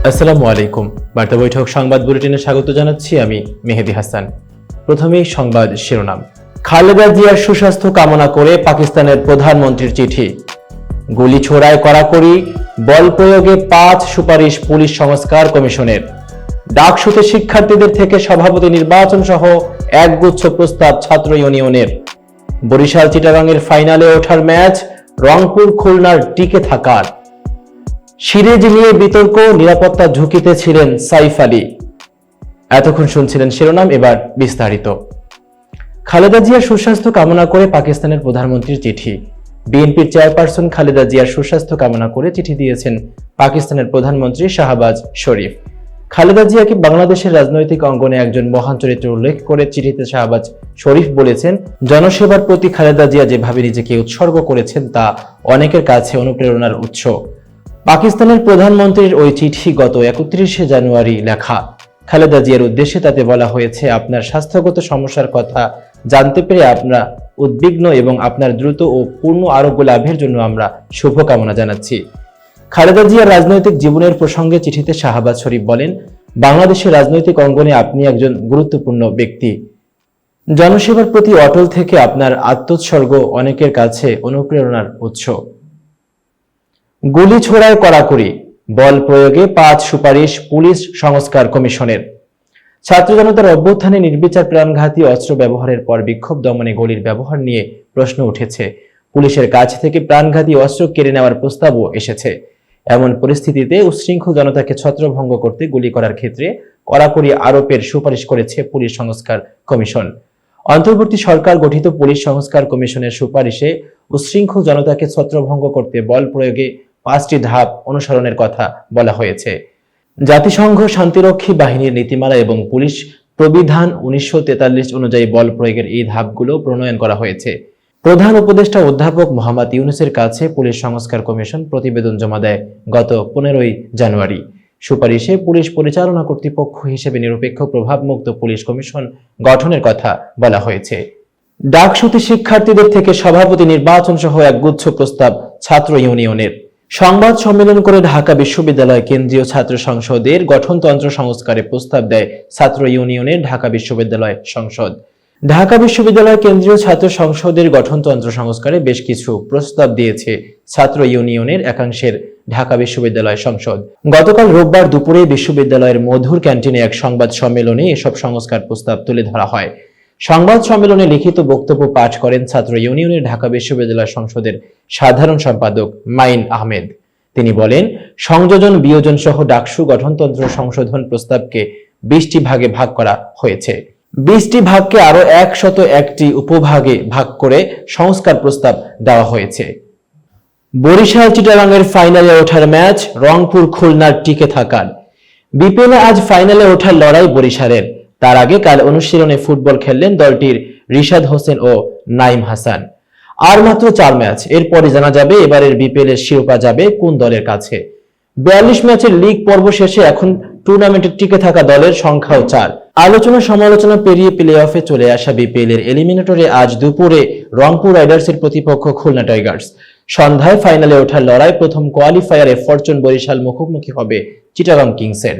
আসসালামু আলাইকুম। বার্তা বৈঠক সংবাদ বুলেটিনে স্বাগত জানাচ্ছি আমি মেহেদি হাসান। প্রথমেই সংবাদ শিরোনাম। খালেদা জিয়ার সুস্বাস্থ্য কামনা করে পাকিস্তানের প্রধানমন্ত্রীর চিঠি। গুলি ছোড়ায় কড়াকড়ি, বল প্রয়োগে 5 সুপারিশ পুলিশ সংস্কার কমিশনের। ডাকসুতে শিক্ষার্থীদের থেকে সভাপতি নির্বাচন সহ একগুচ্ছ প্রস্তাব ছাত্র ইউনিয়নের। বরিশাল চিটাগাংয়ের ফাইনালে ওঠার ম্যাচ, রংপুর খুলনার টিকে থাকার। সিরিজ নিয়ে বিতর্ক, নিরাপত্তা ঝুঁকিতে ছিলেন সাইফ আলী। এতক্ষণ শুনছিলেন শিরোনাম, এবার বিস্তারিত। খালেদা জিয়ার সুস্বাস্থ্য কামনা করে পাকিস্তানের প্রধানমন্ত্রীর চিঠি। বিএনপির চেয়ারপারসন খালেদা জিয়ার সুস্বাস্থ্য কামনা করে চিঠি দিয়েছেন পাকিস্তানের প্রধানমন্ত্রী শাহবাজ শরীফ। খালেদা জিয়াকে বাংলাদেশের রাজনৈতিক অঙ্গনে একজন মহান চরিত্র উল্লেখ করে চিঠিতে শাহবাজ শরীফ বলেছেন, জনসেবার প্রতি খালেদা জিয়া যেভাবে নিজেকে উৎসর্গ করেছেন তা অনেকের কাছে অনুপ্রেরণার উৎস। পাকিস্তানের প্রধানমন্ত্রীর ওই চিঠি গত 31শে জানুয়ারি লেখা। খালেদা জিয়ার উদ্দেশ্যে তাতে বলা হয়েছে, আপনার স্বাস্থ্যগত সমস্যার কথা জানতে পেরে আমরা উদ্বিগ্ন এবং আপনার দ্রুত ও পূর্ণ আরোগ্য লাভের জন্য আমরা শুভকামনা জানাচ্ছি। খালেদা জিয়ার রাজনৈতিক জীবনের প্রসঙ্গে চিঠিতে শাহবাজ শরীফ বলেন, বাংলাদেশের রাজনৈতিক অঙ্গনে আপনি একজন গুরুত্বপূর্ণ ব্যক্তি। জনসেবার প্রতি অটল থেকে আপনার আত্মোৎসর্গ অনেকের কাছে অনুপ্রেরণার উৎস। গুলি ছোড়ায় কড়াকড়ি, বল প্রয়োগে 5 সুপারিশ পুলিশ সংস্কার কমিশনের। ছাত্র জনতার অভ্যুত্থানে নির্বিচার প্রাণঘাতী অস্ত্র ব্যবহারের পর বিক্ষোভ দমনে গুলির ব্যবহার নিয়ে প্রশ্ন উঠেছে। পুলিশের কাছ থেকে প্রাণঘাতী অস্ত্র কেড়ে নেওয়ার প্রস্তাবও এসেছে। এমন পরিস্থিতিতে উচ্ছৃঙ্খল জনতাকে ছত্রভঙ্গ করতে গুলি করার ক্ষেত্রে কড়াকড়ি আরোপের সুপারিশ করেছে পুলিশ সংস্কার কমিশন। অন্তর্বর্তী সরকার গঠিত পুলিশ সংস্কার কমিশনের সুপারিশে উচ্ছৃঙ্খল জনতাকে ছত্রভঙ্গ করতে বল প্রয়োগে 5টি ধাপ অনুসরণের কথা বলা হয়েছে। জাতিসংঘ শান্তিরক্ষী বাহিনীর নীতিমালা এবং পুলিশ প্রবিধান 1943 অনুযায়ী বল প্রয়োগের এই ধাপগুলো প্রণয়ন করা হয়েছে। প্রধান উপদেষ্টা অধ্যাপক মোহাম্মদ ইউনূসের কাছে পুলিশ সংস্কার কমিশন প্রতিবেদন জমা দেয় গত 15ই জানুয়ারি। সুপারিশে পুলিশ পরিচালনা কর্তৃপক্ষ হিসেবে নিরপেক্ষ প্রভাবমুক্ত পুলিশ কমিশন গঠনের কথা বলা হয়েছে। ডাকসুতে শিক্ষার্থীদের থেকে সভাপতি নির্বাচন সহ একগুচ্ছ প্রস্তাব ছাত্র ইউনিয়নের। সংবাদ সম্মেলন করে ঢাকা বিশ্ববিদ্যালয় কেন্দ্রীয় ছাত্র সংসদের গঠনতন্ত্র সংস্কারে প্রস্তাব দেয় ছাত্র ইউনিয়নের ঢাকা বিশ্ববিদ্যালয় সংসদ। ঢাকা বিশ্ববিদ্যালয় কেন্দ্রীয় ছাত্র সংসদের গঠনতন্ত্র সংস্কারে বেশ কিছু প্রস্তাব দিয়েছে ছাত্র ইউনিয়নের একাংশের ঢাকা বিশ্ববিদ্যালয় সংসদ। গতকাল রোববার দুপুরে বিশ্ববিদ্যালয়ের মধুর ক্যান্টিনে এক সংবাদ সম্মেলনে এসব সংস্কার প্রস্তাব তুলে ধরা হয়। সংবাদ সম্মেলনে লিখিত বক্তব্য পাঠ করেন ছাত্র ইউনিয়নের ঢাকা বিশ্ববিদ্যালয় সংসদের সাধারণ সম্পাদক মাইন আহমেদ। তিনি বলেন, সংযোজন বিয়োজন সহ ডাকসু গঠনতন্ত্র সংশোধন প্রস্তাবকে 20টি ভাগে ভাগ করা হয়েছে। 20টি ভাগকে আরো 101টি উপভাগে ভাগ করে সংস্কার প্রস্তাব দেওয়া হয়েছে। বরিশাল চিটাগাংয়ের ফাইনালে ওঠার ম্যাচ, রংপুর খুলনার টিকে থাকার। বিপিএলে আজ ফাইনালে ওঠার লড়াই বরিশালের। তার আগে কাল অনুশীলনে ফুটবল খেললেন দলটির রিশাদ হোসেন ও নাইম হাসান। আর মাত্র 4 ম্যাচ, এরপরে জানা যাবে এবারের বিপিএল এর শিরোপা যাবে কোন দলের কাছে। 42 ম্যাচের লিগ পর্ব শেষে এখন টুর্নামেন্টে টিকে থাকা দলের সংখ্যাও 4। আলোচনা সমালোচনা পেরিয়ে প্লে অফে চলে আসা বিপিএল এর এলিমিনেটরে আজ দুপুরে রংপুর রাইডার্সের প্রতিপক্ষ খুলনা টাইগার্স। সন্ধ্যায় ফাইনালে ওঠার লড়াই, প্রথম কোয়ালিফায়ারে ফরচুন বরিশাল মুখোমুখি হবে চিটাগাং কিংসের।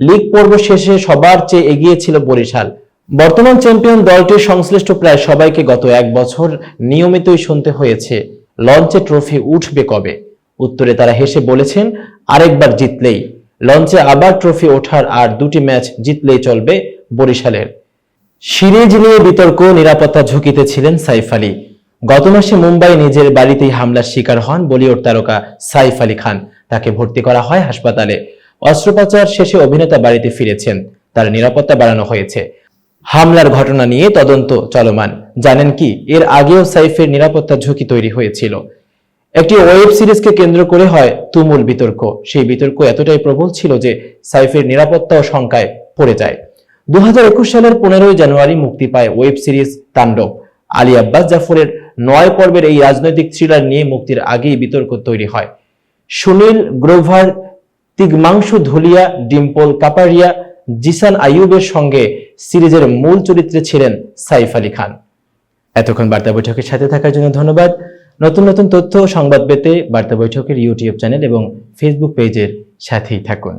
লিগ পর্ব শেষে সবার চেয়ে এগিয়ে ছিল বরিশাল। বর্তমান চ্যাম্পিয়ন দলটির সংশ্লিষ্ট প্রায় সবাইকে গত 1 বছর নিয়মিতই শুনতে হয়েছে, লঞ্চে ট্রফি উঠবে কবে। উত্তরে তারা হেসে বলেছেন, আরেকবার জিতলেই। লঞ্চে আবার ট্রফি ওঠার আর 2টি ম্যাচ জিতলেই চলবে বরিশালের। সিরিজ নিয়ে বিতর্ক, নিরাপত্তা ঝুঁকিতে ছিলেন সাইফ আলী। গত মাসে মুম্বাই নিজের বাড়িতেই হামলার শিকার হন বলিউড তারকা সাইফ আলী খান। তাকে ভর্তি করা হয় হাসপাতালে। অস্ত্রোপচার শেষে অভিনেতা বাড়িতে ফিরেছেন। তার নিরাপত্তা বাড়ানো হয়েছে। হামলার ঘটনা নিয়ে তদন্ত চলমান। জানেন কি, এর আগেও সাইফের নিরাপত্তা ঝুঁকি তৈরি হয়েছিল। একটি ওয়েব সিরিজকে কেন্দ্র করে হয় তুমুল বিতর্ক। সেই বিতর্ক এতটাই প্রবল ছিল যে সাইফের নিরাপত্তাও শঙ্কায় পড়ে যায়। 2021 সালের 15ই জানুয়ারি মুক্তি পায় ওয়েব সিরিজ তাণ্ডব। আলী আব্বাস জাফরের 9 পর্বের এই রাজনৈতিক থ্রিলার নিয়ে মুক্তির আগেই বিতর্ক তৈরি হয়। সুনীল গ্রোভার, তিগমাংশু ধুলিয়া, ডিম্পল কাপারিয়া, জিসান আইয়ুবের সঙ্গে সিরিজের মূল চরিত্রে ছিলেন সাইফ আলী খান। এতক্ষণ বার্তা বৈঠকের সাথে থাকার জন্য ধন্যবাদ। নতুন নতুন তথ্য ও সংবাদ পেতে বার্তা বৈঠকের ইউটিউব চ্যানেল এবং ফেসবুক পেজের সাথেই থাকুন।